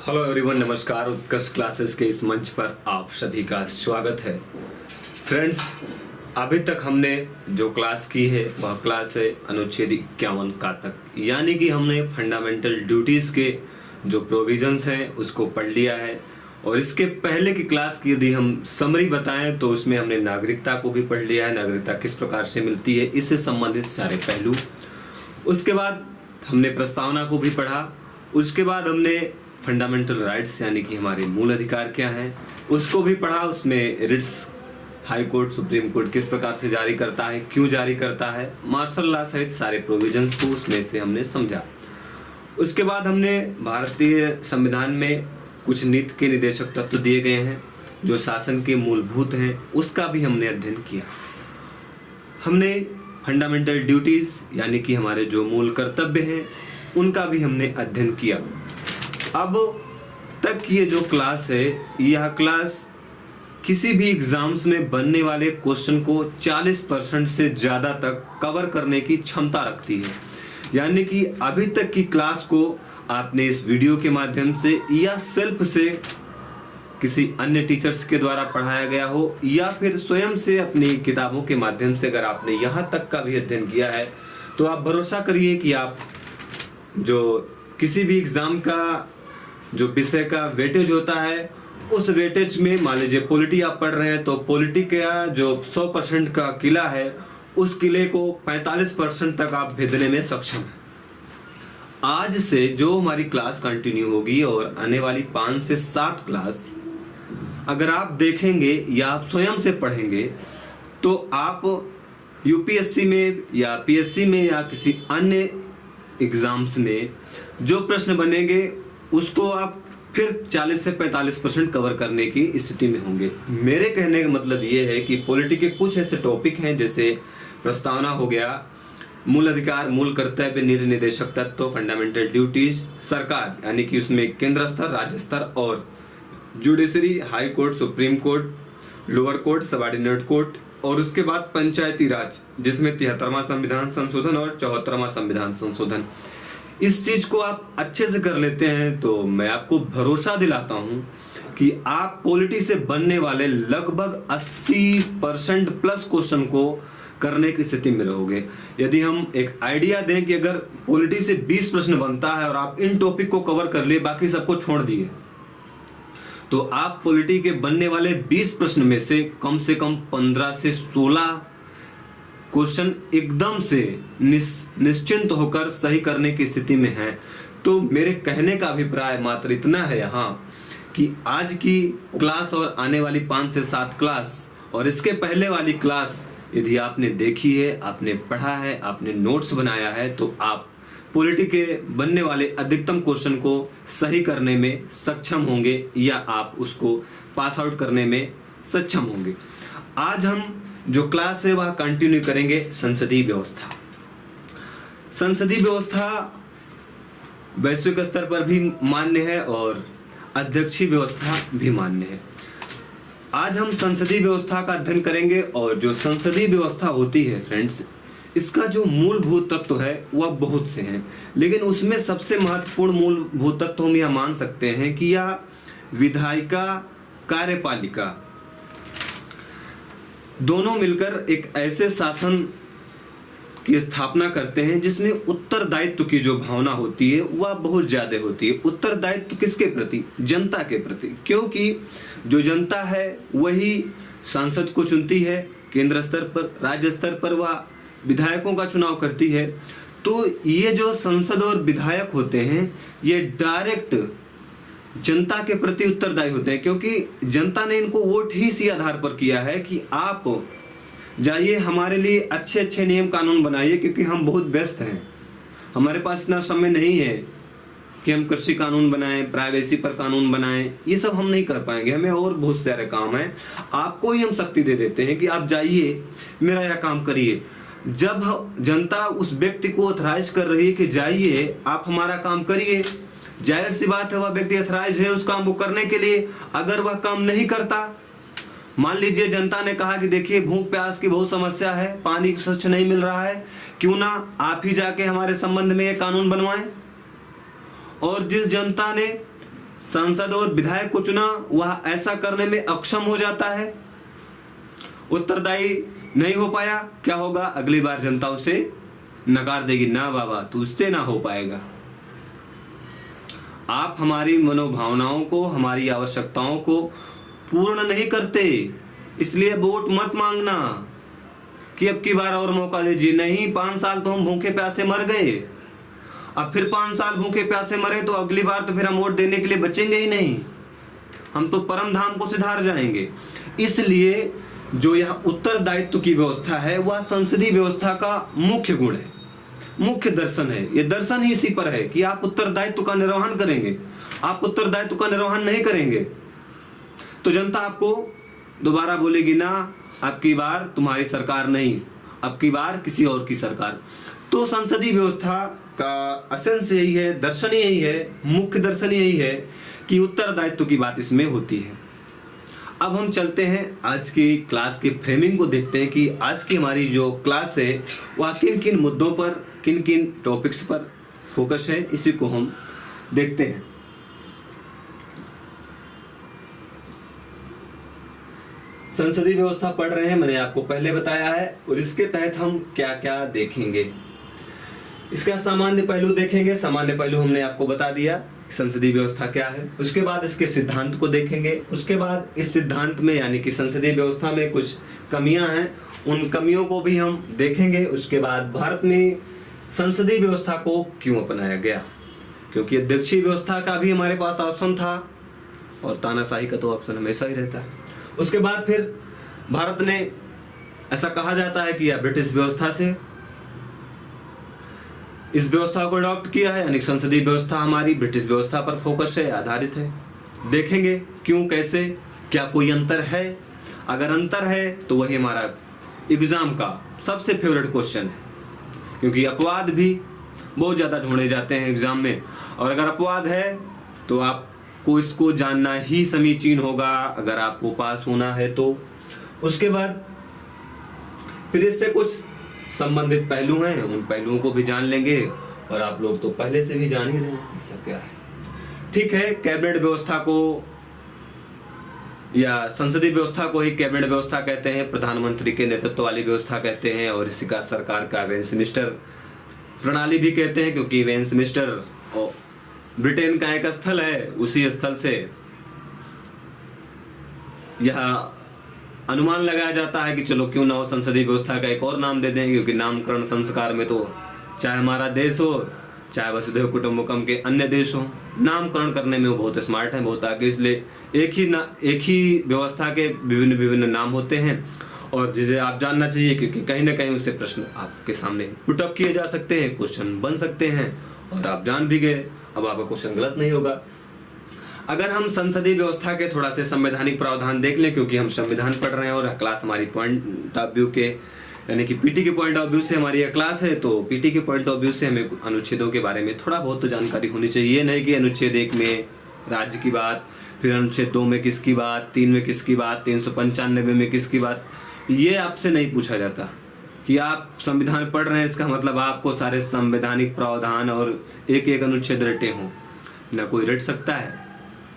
Hello everyone, नमस्कार। उत्कर्ष classes के इस मंच पर आप सभी का स्वागत है। फ्रेंड्स, अभी तक हमने जो क्लास की है वह क्लास है अनुच्छेद 51 का तक, यानी कि हमने फंडामेंटल ड्यूटीज के जो प्रोविजंस हैं उसको पढ़ लिया है। और इसके पहले की क्लास की यदि हम समरी बताएं तो उसमें हमने नागरिकता को भी पढ़ लिया है, नागरिकता किस प्रकार से मिलती है, इससे संबंधित सारे पहलू। उसके बाद हमने प्रस्तावना को भी पढ़ा। उसके बाद हमने फंडामेंटल राइट्स यानी कि हमारे मूल अधिकार क्या हैं उसको भी पढ़ा। उसमें writs high court, supreme court किस प्रकार से जारी करता है, क्यों जारी करता है, मार्शल लॉ सहित सारे प्रोविजंस को उसमें से हमने समझा। उसके बाद हमने भारतीय संविधान में कुछ नीति के निदेशक तत्व दिए गए हैं जो शासन के मूलभूत हैं, उसका भी हमने अध्ययन किया। हमने फंडामेंटल ड्यूटीज यानी कि हमारे जो मूल कर्तव्य हैं उनका भी हमने अध्ययन किया। अब तक ये जो क्लास है, यह क्लास किसी भी एग्जाम्स में बनने वाले क्वेश्चन को 40% से ज़्यादा तक कवर करने की क्षमता रखती है। यानी कि अभी तक की क्लास को आपने इस वीडियो के माध्यम से या सेल्फ से किसी अन्य टीचर्स के द्वारा पढ़ाया गया हो या फिर स्वयं से अपनी किताबों के माध्यम से अगर आपने यहाँ तक का भी अध्ययन किया है तो आप भरोसा करिए कि आप जो किसी भी एग्जाम का जो विषय का वेटेज होता है उस वेटेज में, मान लीजिए पॉलिटी आप पढ़ रहे हैं तो पॉलिटी का जो 100% का किला है उस किले को 45% तक आप भेदने में सक्षम हैं। आज से जो हमारी क्लास कंटिन्यू होगी और आने वाली 5 से 7 क्लास अगर आप देखेंगे या आप स्वयं से पढ़ेंगे तो आप यूपीएससी में या पीएससी में या किसी अन्य एग्जाम्स में जो प्रश्न बनेंगे उसको आप फिर 40 से 45% कवर करने की स्थिति में होंगे। मेरे कहने का मतलब ये है कि पॉलिटी के कुछ ऐसे टॉपिक हैं जैसे प्रस्तावना हो गया, मूल अधिकार, मूल कर्तव्य, नीति निर्देशक तत्व, फंडामेंटल ड्यूटीज, सरकार यानी कि उसमें केंद्र स्तर, राज्य स्तर और judiciary, high court, supreme court, lower court, subordinate court, और उसके बाद पंचायती राज जिसमें 73वां संविधान संशोधन और 74वां संविधान संशोधन। इस चीज को आप अच्छे से कर लेते हैं तो मैं आपको भरोसा दिलाता हूं कि आप पॉलिटी से बनने वाले लगभग 80% प्लस क्वेश्चन को करने की स्थिति में रहोगे। यदि हम एक आइडिया दें कि अगर पॉलिटी से 20 प्रश्न बनता है और आप इन टॉपिक को कवर कर लिए, बाकी सबको छोड़ दिए, तो आप पॉलिटी के बनने वाले 20 प्रश्न में से कम 15 से 16 क्वेश्चन एकदम से निश्चिंत होकर सही करने की स्थिति में हैं। तो मेरे कहने का अभिप्राय मात्र इतना है यहाँ कि आज की क्लास और आने वाली 5 से 7 क्लास और इसके पहले वाली क्लास यदि आपने देखी है, आपने पढ़ा है, आपने नोट्स बनाया है तो आप पॉलिटी के बनने वाले अधिकतम क्वेश्चन को सही करने में सक्षम होंगे या आप उसको पास आउट करने में सक्षम होंगे। आज हम जो क्लास है वह कंटिन्यू करेंगे संसदीय व्यवस्था। संसदीय व्यवस्था वैश्विक स्तर पर भी मान्य है और अध्यक्षीय व्यवस्था भी मान्य है। आज हम संसदीय व्यवस्था का अध्ययन करेंगे और जो संसदीय व्यवस्था होती है फ्रेंड्स, इसका जो मूलभूत तत्व है वह बहुत से हैं, लेकिन उसमें सबसे महत्वपूर्ण मूलभूत तत्व हम यह मान सकते हैं कि यह विधायिका, कार्यपालिका दोनों मिलकर एक ऐसे शासन की स्थापना करते हैं जिसमें उत्तरदायित्व की जो भावना होती है वह बहुत ज्यादा होती है। उत्तरदायित्व किसके प्रति? जनता के प्रति, क्योंकि जो जनता है वही सांसद को चुनती है, केंद्र स्तर पर, राज्य स्तर पर वह विधायकों का चुनाव करती है। तो ये जो संसद और विधायक होते हैं ये डायरेक्ट जनता के प्रति उत्तरदायी होते हैं, क्योंकि जनता ने इनको वोट ही इसी आधार पर किया है कि आप जाइए हमारे लिए अच्छे अच्छे नियम कानून बनाइए, क्योंकि हम बहुत व्यस्त हैं, हमारे पास इतना समय नहीं है कि हम कृषि कानून बनाएं, प्राइवेसी पर कानून बनाएं, ये सब हम नहीं कर पाएंगे, हमें और बहुत सारे काम हैं। आपको ही हम शक्ति दे देते हैं कि आप जाइए मेरा यह काम करिए। जब जनता उस व्यक्ति को ऑथराइज कर रही है कि जाइए आप हमारा काम करिए, जाहिर सी बात है वह व्यक्ति अथराइज है उस काम को करने के लिए। अगर वह काम नहीं करता, मान लीजिए जनता ने कहा कि देखिए भूख प्यास की बहुत समस्या है, पानी स्वच्छ नहीं मिल रहा है, क्यों ना आप ही जाके हमारे संबंध में ये कानून बनवाएं। और जिस जनता ने सांसद और विधायक को चुना वह ऐसा करने में अक्षम हो जाता है, उत्तरदायी नहीं हो पाया, क्या होगा? अगली बार जनता उसे नकार देगी, ना बाबा तुझसे ना हो पाएगा। आप हमारी मनोभावनाओं को, हमारी आवश्यकताओं को पूर्ण नहीं करते, इसलिए वोट मत मांगना कि अब की बार और मौका दीजिए। नहीं, 5 साल तो हम भूखे प्यासे मर गए, अब फिर 5 साल भूखे प्यासे मरे तो अगली बार तो फिर हम वोट देने के लिए बचेंगे ही नहीं, हम तो परम धाम को सिधार जाएंगे। इसलिए जो यह उत्तरदायित्व की व्यवस्था है वह संसदीय व्यवस्था का मुख्य गुण है, मुख्य दर्शन है। यह दर्शन ही इसी पर है कि आप उत्तरदायित्व का निर्वहन करेंगे। आप उत्तरदायित्व का निर्वहन नहीं करेंगे तो जनता आपको दोबारा बोलेगी, ना अब की बार तुम्हारी सरकार नहीं, अब की बार किसी और की सरकार। तो संसदीय व्यवस्था का एसेंस यही है, दर्शन यही है, मुख्य दर्शन यही है कि उत्तरदायित्व की बात इसमें होती है। अब हम चलते हैं आज की क्लास के फ्रेमिंग को, देखते हैं कि आज की हमारी जो क्लास है वह किन किन मुद्दों पर, किन किन टॉपिक्स पर फोकस है, इसी को हम देखते हैं। संसदीय व्यवस्था पढ़ रहे हैं, मैंने आपको पहले बताया है, और इसके तहत हम क्या क्या देखेंगे। इसका सामान्य पहलू देखेंगे। सामान्य पहलू हमने आपको बता दिया, संसदीय व्यवस्था क्या है। उसके बाद इसके सिद्धांत को देखेंगे। उसके बाद इस सिद्धांत में यानी कि संसदीय व्यवस्था में कुछ कमियां हैं, उन कमियों को भी हम देखेंगे। उसके बाद भारत में संसदीय व्यवस्था को क्यों अपनाया गया, क्योंकि अध्यक्षीय व्यवस्था का भी हमारे पास ऑप्शन था और तानाशाही का तो ऑप्शन हमेशा ही रहता है। उसके बाद फिर भारत ने, ऐसा कहा जाता है कि यह ब्रिटिश व्यवस्था से इस व्यवस्था को अडॉप्ट किया है, यानी संसदीय व्यवस्था हमारी ब्रिटिश व्यवस्था पर फोकस है, आधारित है। देखेंगे क्यों, कैसे, क्या कोई अंतर है। अगर अंतर है तो वही हमारा एग्जाम का सबसे फेवरेट क्वेश्चन है, क्योंकि अपवाद भी बहुत ज्यादा ढूंढे जाते हैं एग्जाम में, और अगर अपवाद है तो आपको इसको जानना ही समीचीन होगा अगर आपको पास होना है तो। उसके बाद फिर इससे कुछ संबंधित पहलू हैं, उन पहलुओं को भी जान लेंगे, और आप लोग तो पहले से भी जान ही रहे हैं ऐसा क्या है। ठीक है, कैबिनेट व्यवस्था को या संसदीय व्यवस्था को ही कैबिनेट व्यवस्था कहते हैं, प्रधानमंत्री के नेतृत्व वाली व्यवस्था कहते हैं, और इसी का सरकार का वेस्टमिंस्टर प्रणाली भी कहते हैं, क्योंकि वेस्टमिंस्टर ब्रिटेन का एक स्थल है, उसी स्थल से यह अनुमान लगाया जाता है कि चलो क्यों ना हो संसदीय व्यवस्था का एक और नाम दे दें, क्योंकि नामकरण संस्कार में तो चाहे हमारा देश हो, चाहे वसुधैव कुटुंबकम के अन्य देश हो, नामकरण करने में वो बहुत स्मार्ट हैं, बहुत आगे। इसलिए एक ही व्यवस्था के विभिन्न विभिन्न नाम होते हैं, और जिसे आप जानना चाहिए, क्योंकि कहीं ना कहीं उससे प्रश्न आपके सामने पुट अप किए जा सकते हैं, क्वेश्चन बन सकते हैं, और आप जान भी गए, अब आपका क्वेश्चन गलत नहीं होगा। अगर हम संसदीय व्यवस्था के थोड़ा से संवैधानिक प्रावधान देख लें, क्योंकि हम संविधान पढ़ रहे हैं और क्लास हमारी पॉइंट ऑफ व्यू के यानी कि पीटी के पॉइंट ऑफ व्यू से हमारी यह क्लास है, तो पीटी के पॉइंट ऑफ व्यू से हमें अनुच्छेदों के बारे में थोड़ा बहुत तो जानकारी होनी चाहिए। ये नहीं कि अनुच्छेद 1 में राज्य की बात, फिर अनुच्छेद 2 में किसकी बात, 3 में किसकी बात, 395 में किसकी बात, ये आपसे नहीं पूछा जाता कि आप संविधान पढ़ रहे हैं इसका मतलब आपको सारे संवैधानिक प्रावधान और एक एक अनुच्छेद रटे हों, न कोई रट सकता है।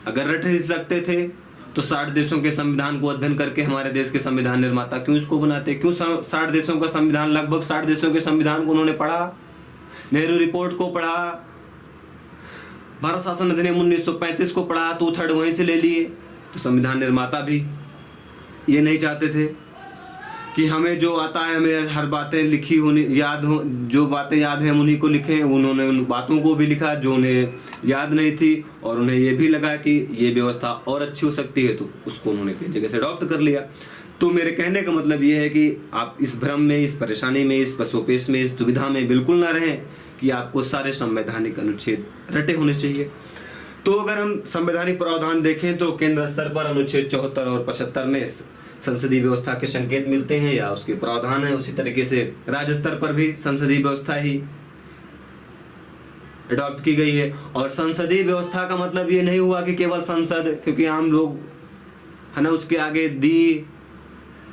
अगर रट ही सकते थे तो 60 देशों के संविधान को अध्ययन करके हमारे देश के संविधान निर्माता क्यों इसको बनाते, क्यों 60 देशों का संविधान, लगभग 60 देशों के संविधान को उन्होंने पढ़ा, नेहरू रिपोर्ट को पढ़ा, भारत शासन अधिनियम 1935 को पढ़ा, 2/3 वहीं से ले लिए। तो संविधान निर्माता भी ये नहीं चाहते थे कि हमें जो आता है हमें हर बातें लिखी होनी याद हो, जो बातें याद हैं हम उन्हीं को लिखें। उन्होंने उन बातों को भी लिखा जो उन्हें याद नहीं थी, और उन्हें ये भी लगा कि ये व्यवस्था और अच्छी हो सकती है, तो उसको उन्होंने कई जगह से अडॉप्ट कर लिया। तो मेरे कहने का मतलब ये है कि आप इस भ्रम में, इस परेशानी में, इस पसोपेश में, इस दुविधा में बिल्कुल ना रहें कि आपको सारे संवैधानिक अनुच्छेद रटे होने चाहिए। तो अगर हम संवैधानिक प्रावधान देखें तो केंद्र स्तर पर अनुच्छेद 74 और 75 में संसदीय व्यवस्था के संकेत मिलते हैं या उसके प्रावधान है। उसी तरीके से राज्य स्तर पर भी संसदीय व्यवस्था ही अडॉप्ट की गई है। और संसदीय व्यवस्था का मतलब ये नहीं हुआ कि केवल संसद, क्योंकि आम लोग है ना उसके आगे दी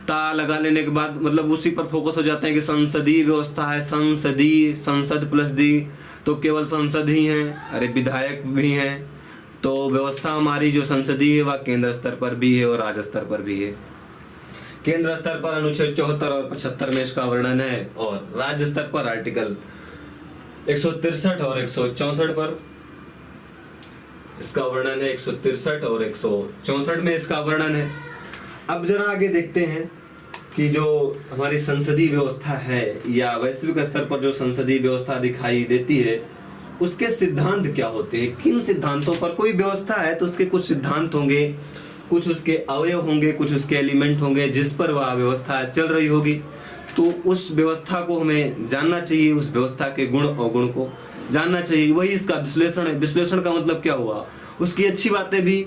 ता लगा लेने के बाद मतलब उसी पर फोकस हो जाते हैं कि संसदीय व्यवस्था है, संसदीय, संसद प्लस दी तो केवल संसद ही है। अरे विधायक भी हैं, तो व्यवस्था हमारी जो संसदीय है वह केंद्र स्तर पर भी है और राज्य स्तर पर भी है। केंद्र स्तर पर अनुच्छेद 74 और 75 में इसका वर्णन है और राज्य स्तर पर आर्टिकल 163 और 164 पर इसका वर्णन है। 163 और 164 में इसका वर्णन है। अब जरा आगे देखते हैं कि जो हमारी संसदीय व्यवस्था है या वैश्विक स्तर पर जो संसदीय व्यवस्था दिखाई देती है उसके सिद्धांत क्या होते हैं, किन सिद्धांतों पर। कोई व्यवस्था है तो उसके कुछ सिद्धांत होंगे, कुछ उसके अवयव होंगे, कुछ उसके एलिमेंट होंगे जिस पर वह व्यवस्था चल रही होगी। तो उस व्यवस्था को हमें जानना चाहिए, उस व्यवस्था के गुण अवगुण को जानना चाहिए। वही इसका विश्लेषण है। विश्लेषण का मतलब क्या हुआ, उसकी अच्छी बातें भी,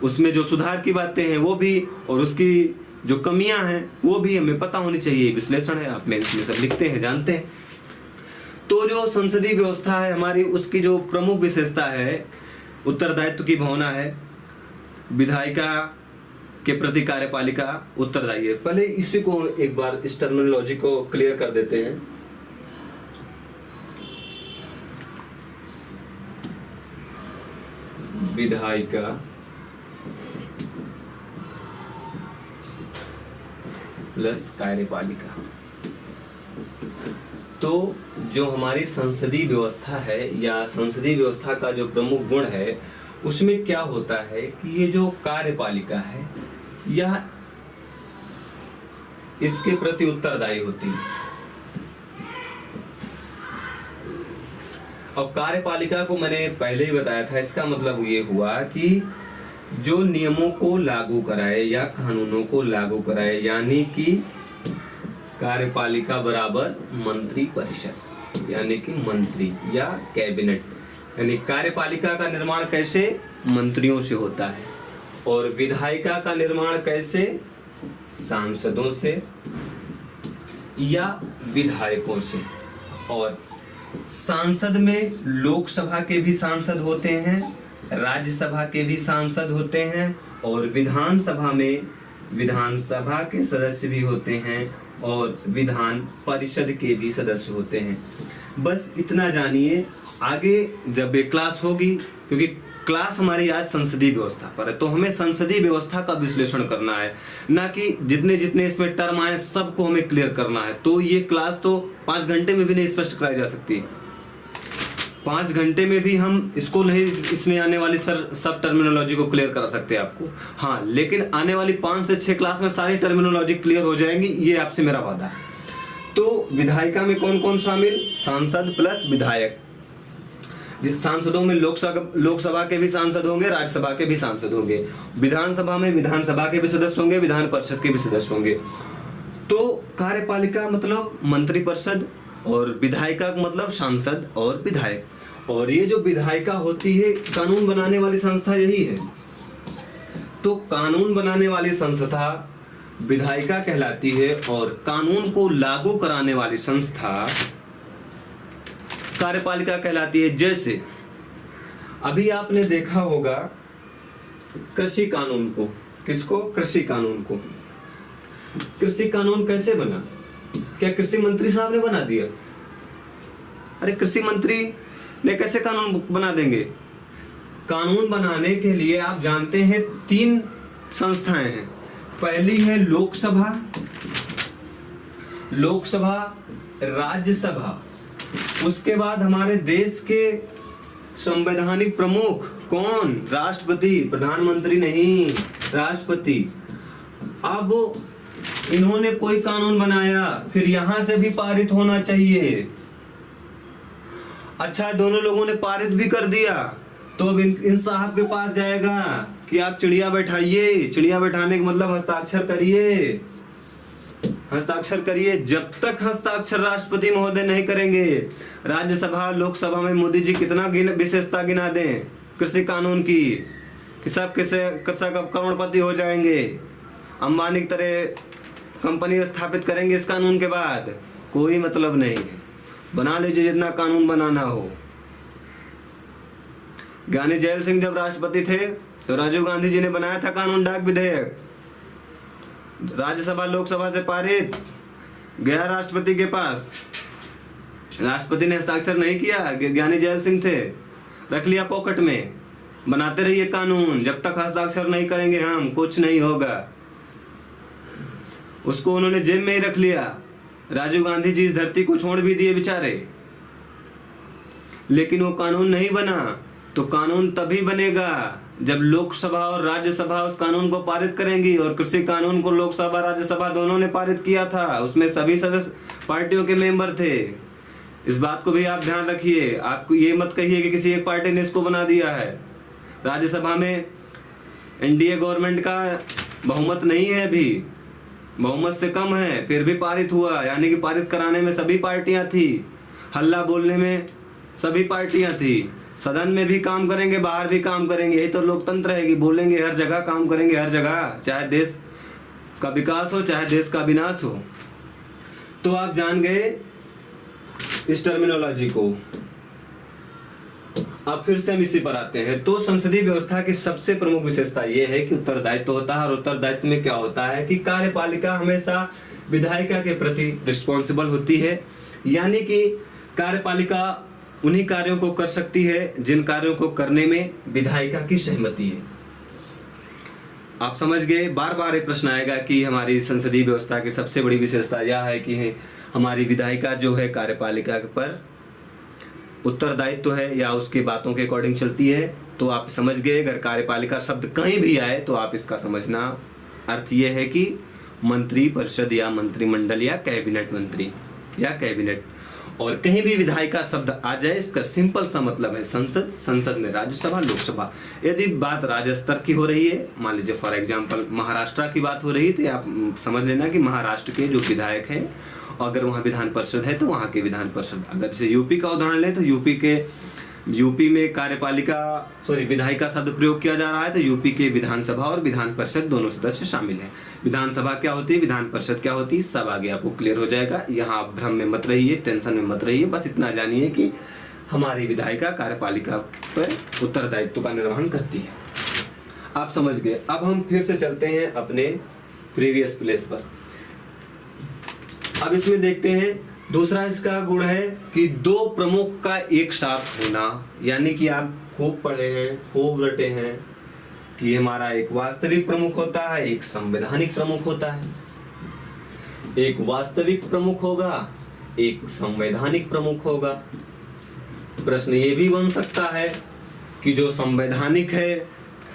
उसमें जो सुधार की बातें हैं वो भी, और उसकी जो कमियां हैं वो भी हमें पता होनी चाहिए। विश्लेषण है, आप में इसमें सब लिखते हैं, जानते हैं। तो जो संसदीय व्यवस्था है हमारी, उसकी जो प्रमुख विशेषता है उत्तरदायित्व की भावना है। विधायिका के प्रति कार्यपालिका उत्तरदायी है। पहले इसी को एक बार इस टर्मिनोलॉजी को क्लियर कर देते हैं। विधायिका प्लस कार्यपालिका। तो जो हमारी संसदीय व्यवस्था है या संसदीय व्यवस्था का जो प्रमुख गुण है उसमें क्या होता है कि ये जो कार्यपालिका है यह इसके प्रति उत्तरदायी होती है। और कार्यपालिका को मैंने पहले ही बताया था, इसका मतलब ये हुआ कि जो नियमों को लागू कराए या कानूनों को लागू कराए, यानी कि कार्यपालिका बराबर मंत्री परिषद, यानी कि मंत्री या कैबिनेट। यानी कार्यपालिका का निर्माण कैसे, मंत्रियों से होता है, और विधायिका का निर्माण कैसे, सांसदों से या विधायकों से। और सांसद में लोकसभा के भी सांसद होते हैं, राज्यसभा के भी सांसद होते हैं, और विधानसभा में विधानसभा के सदस्य भी होते हैं और विधान परिषद के भी सदस्य होते हैं। बस इतना जानिए, आगे जब ये क्लास होगी, क्योंकि क्लास हमारी आज संसदीय व्यवस्था पर है, तो हमें संसदीय व्यवस्था का विश्लेषण करना है, ना कि जितने जितने इसमें टर्म आए सबको हमें क्लियर करना है। तो ये क्लास तो 5 घंटे में भी नहीं स्पष्ट कराई जा सकती। 5 घंटे में भी हम इसको नहीं, इसमें आने वाली सब टर्मिनोलॉजी को क्लियर करा सकते हैं आपको। हाँ, लेकिन आने वाली 5 से 6 क्लास में सारी टर्मिनोलॉजी क्लियर हो जाएंगी, ये आपसे मेरा वादा है। तो विधायिका में कौन कौन शामिल, सांसद प्लस विधायक। जिस सांसदों में लोकसभा के भी सांसद होंगे, राज्यसभा के भी सांसद होंगे, विधानसभा में विधानसभा के भी सदस्य होंगे, विधान परिषद के भी सदस्य होंगे। तो कार्यपालिका मतलब मंत्रिपरिषद, और विधायिका का मतलब सांसद और विधायक। और ये जो विधायिका होती है, कानून बनाने वाली संस्था यही है। तो कानून बनाने वाली संस्था विधायिका कहलाती है, और कानून को लागू कराने वाली संस्था कार्यपालिका कहलाती है। जैसे अभी आपने देखा होगा कृषि कानून को, किसको, कृषि कानून को। कृषि कानून कैसे बना, क्या कृषि मंत्री साहब ने बना दिया? अरे कृषि मंत्री ने कैसे कानून बना देंगे? कानून बनाने के लिए आप जानते हैं 3 संस्थाएं हैं। पहली है लोकसभा, राज्यसभा, उसके बाद हमारे देश के संवैधानिक प्रमुख कौन, राष्ट्रपति, प्रधानमंत्री नहीं, राष्ट्रपति। अब इन्होंने कोई कानून बनाया, फिर यहां से भी पारित होना चाहिए। अच्छा, दोनों लोगों ने पारित भी कर दिया, तो अब इन साहब के पास जाएगा कि आप चिड़िया बैठाइए। चिड़िया बैठाने का मतलब हस्ताक्षर करिए, हस्ताक्षर करिए। जब तक हस्ताक्षर राष्ट्रपति महोदय नहीं करेंगे, राज्यसभा लोकसभा में मोदी जी कितना विशेषता गिना दें कृषि कानून की, कि सब कृषक करोड़पति हो जाएंगे, अंबानी की तरह कंपनी स्थापित करेंगे इस कानून के बाद। कोई मतलब नहीं है, बना लीजिए जितना कानून बनाना हो। ज्ञानी जैल सिंह जब राष्ट्रपति थे तो राजीव गांधी जी ने बनाया था कानून डाक विधेयक, राज्यसभा लोकसभा से पारित, गया राष्ट्रपति के पास, राष्ट्रपति ने हस्ताक्षर नहीं किया, ज्ञानी जैल सिंह थे, रख लिया पॉकेट में। बनाते रहिए कानून, जब तक हस्ताक्षर नहीं करेंगे हम कुछ नहीं होगा। उसको उन्होंने जेल में ही रख लिया। राजीव गांधी जी इस धरती को छोड़ भी दिए बेचारे, लेकिन वो कानून नहीं बना। तो कानून तभी बनेगा जब लोकसभा और राज्यसभा उस कानून को पारित करेंगी। और कृषि कानून को लोकसभा राज्यसभा दोनों ने पारित किया था, उसमें सभी सदस्य पार्टियों के मेंबर थे। इस बात को भी आप ध्यान रखिए। आपको ये मत कहिए कि किसी एक पार्टी ने इसको बना दिया है। राज्यसभा में एनडीए गवर्नमेंट का बहुमत नहीं है, अभी बहुमत से कम है, फिर भी पारित हुआ। यानी कि पारित कराने में सभी पार्टियां थी, हल्ला बोलने में सभी पार्टियां थी। सदन में भी काम करेंगे, बाहर भी काम करेंगे। यही तो लोकतंत्र है कि बोलेंगे हर जगह, काम करेंगे हर जगह, चाहे देश का विकास हो चाहे देश का विनाश हो। तो आप जान गए इस टर्मिनोलॉजी को। अब फिर से हम इसी पर आते हैं। तो संसदीय व्यवस्था की सबसे प्रमुख विशेषता यह है कि उत्तरदायित्व होता है। और उत्तरदायित्व में क्या होता है कि कार्यपालिका हमेशा विधायिका के प्रति रिस्पॉन्सिबल होती है। यानी कि कार्यपालिका उन्हीं कार्यों को कर सकती है जिन कार्यों को करने में विधायिका की सहमति है। आप समझ गए। बार बार ये प्रश्न आएगा कि हमारी संसदीय व्यवस्था की सबसे बड़ी विशेषता यह है कि हमारी विधायिका जो है कार्यपालिका पर उत्तरदायित्व है या उसकी बातों के अकॉर्डिंग चलती है। तो आप समझ गए। अगर कार्यपालिका शब्द कहीं भी आए तो आप इसका समझना अर्थ ये है कि मंत्री परिषद या मंत्रिमंडल या कैबिनेट मंत्री या कैबिनेट। और कहीं भी विधायिका शब्द आ जाए इसका सिंपल सा मतलब है संसद, संसद में राज्यसभा लोकसभा। यदि बात राज्य स्तर की हो रही है, मान लीजिए फॉर एग्जांपल महाराष्ट्र की बात हो रही है, तो आप समझ लेना कि महाराष्ट्र के जो विधायक हैं, अगर वहाँ विधान परिषद है तो वहाँ के विधान परिषद। अगर जैसे यूपी का उदाहरण लें तो यूपी में विधायिका शब्द प्रयोग किया जा रहा है तो यूपी के विधानसभा और विधान परिषद दोनों सदस्य शामिल हैं। विधानसभा क्या होती है, विधान परिषद क्या होती है, सब आगे आपको क्लियर हो जाएगा। यहाँ भ्रम में मत रहिए, टेंशन में मत रहिए। बस इतना जानिए कि हमारी विधायिका कार्यपालिका पर उत्तरदायित्व का निर्वहन करती है। आप समझ गए। अब हम फिर से चलते हैं अपने प्रीवियस प्लेस पर। अब इसमें देखते हैं दूसरा इसका गुण है कि दो प्रमुख का एक साथ होना। यानी कि आप खूब पढ़े हैं, खूब रटे हैं कि हमारा एक वास्तविक प्रमुख होता है, एक संवैधानिक प्रमुख होता है। एक वास्तविक प्रमुख होगा, एक संवैधानिक प्रमुख होगा। प्रश्न ये भी बन सकता है कि जो संवैधानिक है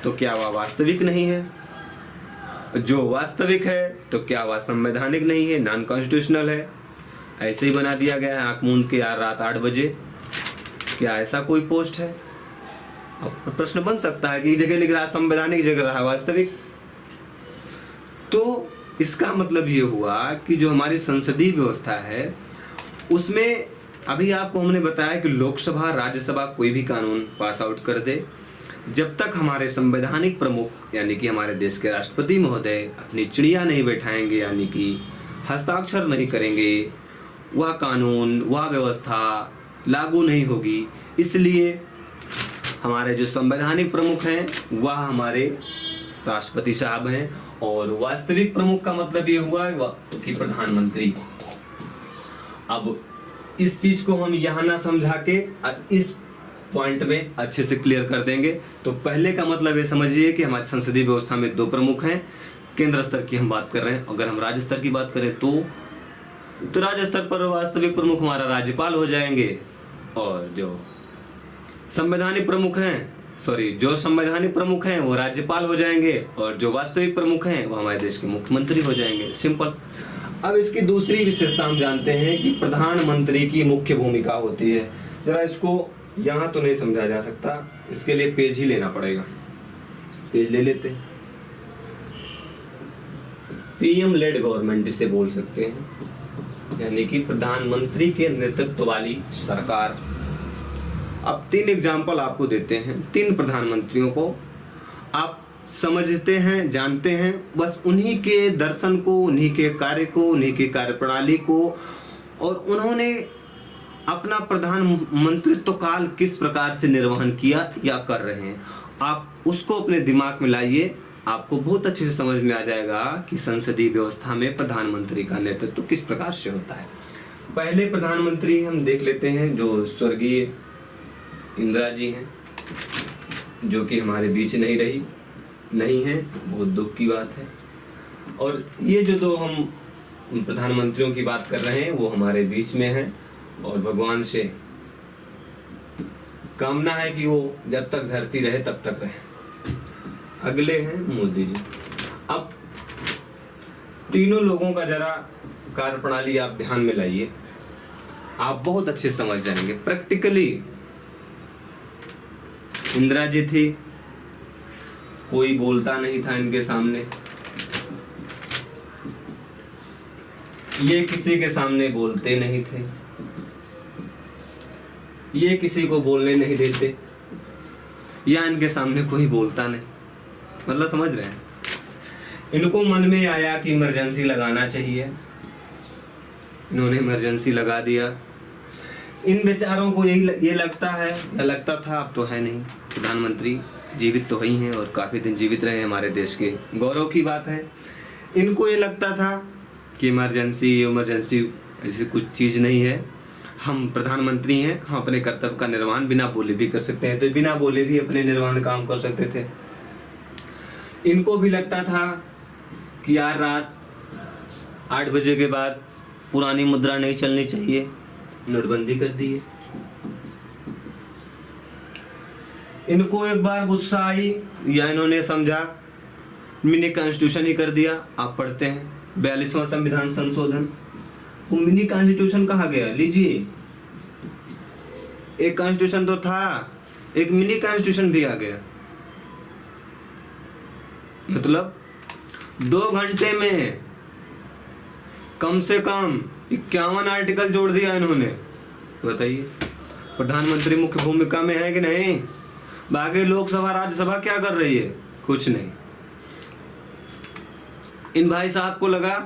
तो क्या वह वास्तविक नहीं है, जो वास्तविक है तो क्या वह संवैधानिक नहीं है, नॉन कॉन्स्टिट्यूशनल है। ऐसे ही बना दिया गया है आंख मूंद के यार रात 8 बजे। क्या ऐसा कोई पोस्ट है? अब प्रश्न बन सकता है कि एक जगह लिख रहा है संवैधानिक, जगह रहा है वास्तविक। तो इसका मतलब ये हुआ कि जो हमारी संसदीय व्यवस्था है उसमें अभी आपको हमने बताया कि लोकसभा राज्यसभा कोई भी कानून पास आउट कर दे, जब तक हमारे संवैधानिक प्रमुख यानी कि हमारे देश के राष्ट्रपति महोदय अपनी चिड़िया नहीं बैठाएंगे, यानी कि हस्ताक्षर नहीं करेंगे, वह कानून वह व्यवस्था लागू नहीं होगी। इसलिए हमारे जो संवैधानिक प्रमुख हैं वह हमारे राष्ट्रपति साहब हैं। और वास्तविक प्रमुख का मतलब ये हुआ कि प्रधानमंत्री। अब इस चीज को हम यहाँ ना समझा के इस पॉइंट में अच्छे से क्लियर कर देंगे। तो पहले का मतलब ये समझिए कि हमारी संसदीय व्यवस्था में दो प्रमुख हैं। केंद्र स्तर की हम बात कर रहे हैं। अगर हम राज्य स्तर की बात करें तो राज्य स्तर पर वास्तविक प्रमुख हमारा राज्यपाल हो जाएंगे। और जो संवैधानिक प्रमुख हैं वो राज्यपाल हो जाएंगे। और जो वास्तविक प्रमुख हैं वो हमारे देश के मुख्यमंत्री हो जाएंगे। सिंपल। अब इसकी दूसरी विशेषता हम जानते हैं कि प्रधानमंत्री की मुख्य भूमिका होती है। जरा इसको यहाँ तो नहीं समझा जा सकता, इसके लिए पेज ही लेना पड़ेगा। पेज ले लेते हैं। पीएम लेड गवर्नमेंट इसे बोल सकते हैं, यानी कि प्रधानमंत्री के नेतृत्व वाली सरकार। अब 3 एग्जाम्पल आपको देते हैं। 3 प्रधानमंत्रियों को आप समझते हैं, जानते हैं, बस उन्हीं के दर्शन को, उन्हीं के कार्य को, उन्हीं के कार्यप्रणाली को, और उन्होंने अपना प्रधानमंत्रित्व काल किस प्रकार से निर्वहन किया या कर रहे हैं। आप उसको अपने दिमाग में लाइए, आपको बहुत अच्छे से समझ में आ जाएगा कि संसदीय व्यवस्था में प्रधानमंत्री का नेतृत्व किस प्रकार से होता है। पहले प्रधानमंत्री हम देख लेते हैं जो स्वर्गीय इंदिरा जी हैं। जो कि हमारे बीच नहीं है, बहुत दुख की बात है। और ये जो दो हम प्रधानमंत्रियों की बात कर रहे हैं वो हमारे बीच में हैं, और भगवान से कामना है कि वो जब तक धरती रहे तब तक रहे। अगले हैं मोदी जी। अब तीनों लोगों का जरा कार्यप्रणाली आप ध्यान में लाइए, आप बहुत अच्छे समझ जाएंगे प्रैक्टिकली। इंदिरा जी थी, कोई बोलता नहीं था इनके सामने, ये किसी के सामने बोलते नहीं थे, ये किसी को बोलने नहीं देते, या इनके सामने कोई बोलता नहीं। मतलब समझ रहे हैं? इनको मन में आया कि इमरजेंसी लगाना चाहिए, इन्होंने इमरजेंसी लगा दिया। इन बेचारों को ये लगता है, या लगता था, अब तो है नहीं, प्रधानमंत्री जीवित तो ही हैं और काफी दिन जीवित रहे हमारे देश के गौरव की बात है। इनको ये लगता था कि इमरजेंसी ऐसी कुछ चीज नहीं है, हम प्रधानमंत्री हैं, हम अपने कर्तव्य का निर्वहन बिना बोले भी कर सकते हैं, तो बिना बोले भी अपने निर्वहन काम कर सकते थे। इनको भी लगता था कि यार रात 8 बजे के बाद पुरानी मुद्रा नहीं चलनी चाहिए, नोटबंदी कर दी है। इनको एक बार गुस्सा आई, या इन्होंने समझा मिनी कॉन्स्टिट्यूशन ही कर दिया। आप पढ़ते हैं 42वां संविधान संशोधन, वो मिनी कॉन्स्टिट्यूशन कहा गया? लीजिए, एक कॉन्स्टिट्यूशन तो था, एक मिनी कॉन्स्टिट्यूशन भी आ गया। मतलब 2 घंटे में कम से कम 51 आर्टिकल जोड़ दिया इन्होंने। तो बताइए, प्रधानमंत्री मुख्य भूमिका में है कि नहीं? बाकी लोकसभा राज्यसभा क्या कर रही है? कुछ नहीं। इन भाई साहब को लगा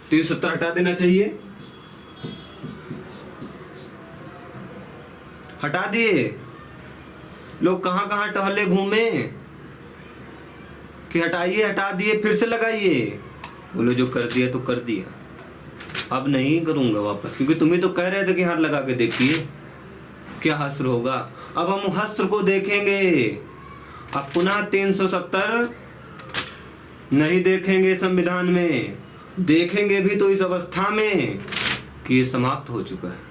370 हटा देना चाहिए, हटा दिए। लोग कहां कहां टहले घूमे कि हटाइए, हटा दिए, फिर से लगाइए। बोले जो कर दिया तो कर दिया, अब नहीं करूंगा वापस, क्योंकि तुम ही तो कह रहे थे कि हाथ लगा के देखिए क्या हस्त्र होगा। अब हम हस्त्र को देखेंगे, अब पुनः 370 नहीं देखेंगे संविधान में, देखेंगे भी तो इस अवस्था में कि ये समाप्त हो चुका है।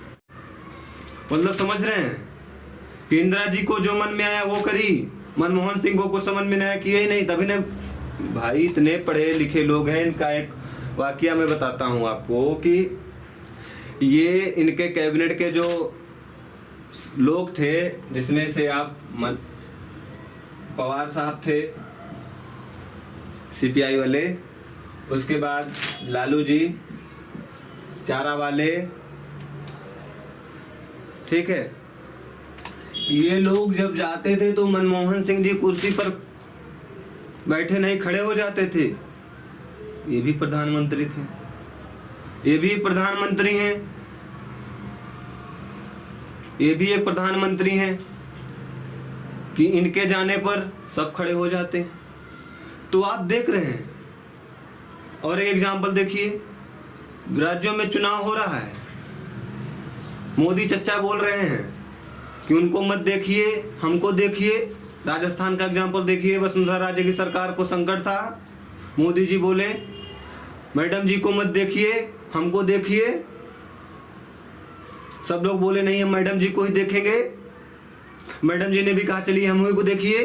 मतलब समझ रहे हैं कि इंदिरा जी को जो मन में आया वो करी, मनमोहन सिंह को कुछ समझ में नहीं आया, किया ही नहीं। तभी ने भाई इतने पढ़े लिखे लोग हैं, इनका एक वाकया मैं बताता हूं आपको कि ये इनके कैबिनेट के जो लोग थे, जिसमें से आप पवार साहब थे सीपीआई वाले, उसके बाद लालू जी चारा वाले, ठीक है, ये लोग जब जाते थे तो मनमोहन सिंह जी कुर्सी पर बैठे नहीं, खड़े हो जाते थे। ये भी प्रधानमंत्री थे, ये भी प्रधानमंत्री हैं, ये भी एक प्रधानमंत्री हैं कि इनके जाने पर सब खड़े हो जाते हैं। तो आप देख रहे हैं। और एक एग्जांपल देखिए, राज्यों में चुनाव हो रहा है, मोदी चच्चा बोल रहे हैं कि उनको मत देखिए, हमको देखिए। राजस्थान का एग्जांपल देखिए, वसुंधरा राजे की सरकार को संकट था, मोदी जी बोले मैडम जी को मत देखिए, हमको देखिए। सब लोग बोले नहीं, हम मैडम जी को ही देखेंगे। मैडम जी ने भी कहा चलिए हम ही को देखिए।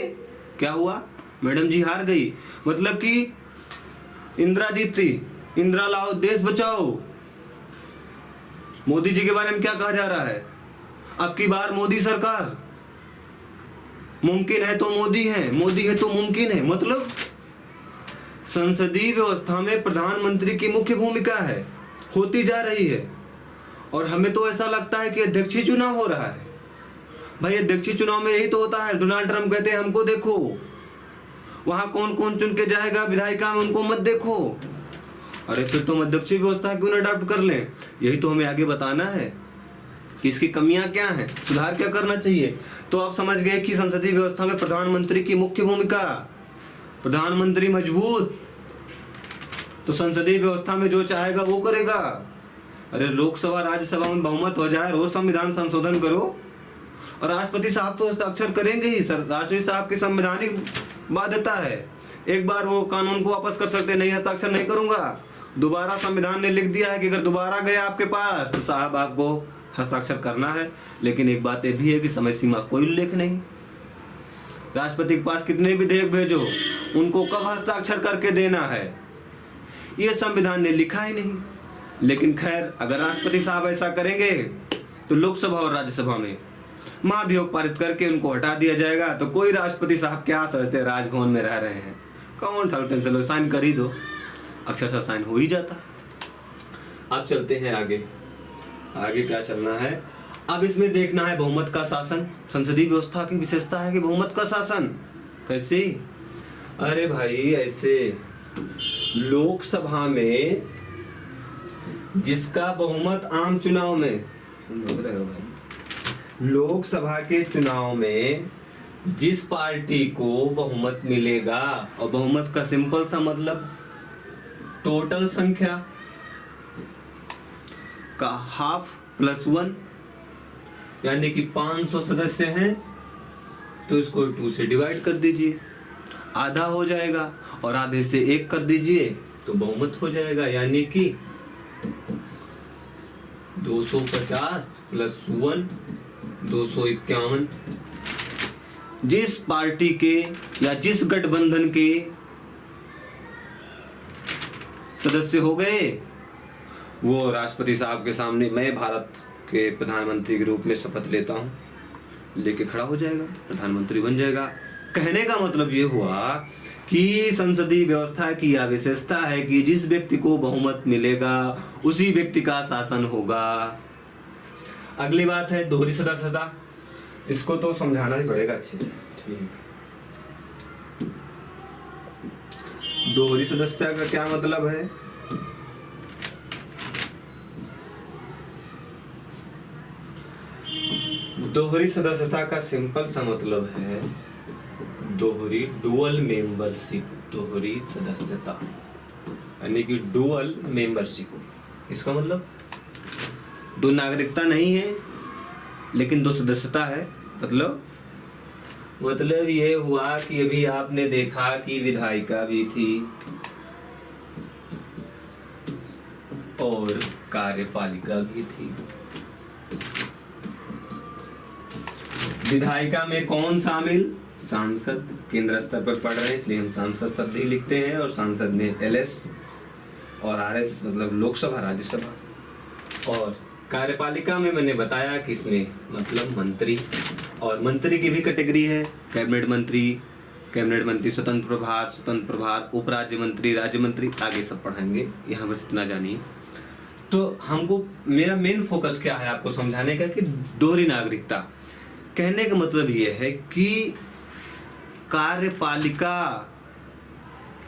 क्या हुआ? मैडम जी हार गई। मतलब कि इंदिरा जीती, इंदिरा लाओ देश बचाओ। मोदी जी के बारे में क्या कहा जा रहा है? अब की बार मोदी सरकार, मुमकिन है तो मोदी है, मोदी है तो मुमकिन है। मतलब संसदीय व्यवस्था में प्रधानमंत्री की मुख्य भूमिका है, होती जा रही है। और हमें तो ऐसा लगता है कि अध्यक्षीय चुनाव हो रहा है। भाई अध्यक्षीय चुनाव में यही तो होता है। डोनाल्ड ट्रंप कहते हैं हमको देखो, वहां कौन कौन चुन के जाएगा विधायिका में, उनको मत देखो। अरे फिर तुम अध्यक्षीय व्यवस्था क्यों न अडॉप्ट कर लें? यही तो हमें आगे बताना है कि इसकी कमियां क्या हैं, सुधार क्या करना चाहिए। तो आप समझ गए कि संसदीय व्यवस्था में प्रधानमंत्री की मुख्य भूमिका। प्रधानमंत्री मजबूत तो संसदीय व्यवस्था में जो चाहेगा वो करेगा। अरे लोकसभा राज्यसभा में बहुमत हो जाए, रोज संविधान संशोधन करो, और राष्ट्रपति साहब तो हस्ताक्षर करेंगे ही सर, राष्ट्रपति साहब की संवैधानिक बाध्यता है। एक बार वो कानून को वापस कर सकते, नहीं हस्ताक्षर नहीं करूंगा। दोबारा संविधान ने लिख दिया है कि अगर दोबारा गया आपके पास तो साहब आपको हस्ताक्षर करना है। लेकिन एक बात ये भी है कि समय सीमा कोई उल्लेख नहीं। राष्ट्रपति के पास कितने विधेयक भेजो, उनको कब हस्ताक्षर करके देना है ये संविधान ने लिखा ही नहीं। लेकिन खैर, अगर राष्ट्रपति साहब ऐसा करेंगे तो लोकसभा और राज्यसभा में महाभियोग पारित करके उनको हटा दिया जाएगा। तो कोई राष्ट्रपति साहब क्या समझते, राजभवन में रह रहे हैं, कौन था टेंशन लो, साइन कर ही दो, अक्षरशः साइन हो ही जाता। अब चलते हैं आगे। आगे क्या चलना है, अब इसमें देखना है बहुमत का शासन। संसदीय व्यवस्था की विशेषता है कि बहुमत का शासन कैसे, अरे भाई ऐसे लोकसभा में जिसका बहुमत आम चुनाव में, लोकसभा के चुनाव में जिस पार्टी को बहुमत मिलेगा, और बहुमत का सिंपल सा मतलब टोटल संख्या का हाफ प्लस 1, यानी कि 500 सदस्य हैं तो इसको 2 से डिवाइड कर दीजिए, आधा हो जाएगा, और आधे से 1 कर दीजिए तो बहुमत हो जाएगा, यानी कि 250 प्लस 1 251। जिस पार्टी के या जिस गठबंधन के सदस्य हो गए वो राष्ट्रपति साहब के सामने मैं भारत के प्रधानमंत्री के रूप में शपथ लेता हूं, लेके खड़ा हो जाएगा, प्रधानमंत्री बन जाएगा। कहने का मतलब ये हुआ कि संसदीय व्यवस्था की यह विशेषता है कि जिस व्यक्ति को बहुमत मिलेगा उसी व्यक्ति का शासन होगा। अगली बात है दोहरी सदस्यता। इसको तो समझाना ही पड़ेगा अच्छे से, ठीक। दोहरी सदस्यता का क्या मतलब है, दोहरी सदस्यता का सिंपल सा मतलब है दोहरी, डुअल मेंबरशिप, दोहरी सदस्यता यानी कि डुअल मेंबरशिप। इसका मतलब दो नागरिकता नहीं है लेकिन दो सदस्यता है। मतलब ये हुआ कि अभी आपने देखा कि विधायिका भी थी और कार्यपालिका भी थी। विधायिका में कौन शामिल, सांसद। केंद्र स्तर पर पढ़ रहे हैं इसलिए हम सांसद शब्द ही लिखते हैं, और सांसद में LS और RS मतलब लोकसभा राज्यसभा। और कार्यपालिका में मैंने बताया कि इसमें मतलब मंत्री, और मंत्री की भी कैटेगरी है, कैबिनेट मंत्री स्वतंत्र प्रभार, उप राज्य मंत्री, राज्य मंत्री, आगे सब पढ़ाएंगे, यहाँ बस इतना जानिए। तो हमको मेरा मेन फोकस क्या है आपको समझाने का कि दोहरी नागरिकता। कहने का मतलब यह है कि कार्यपालिका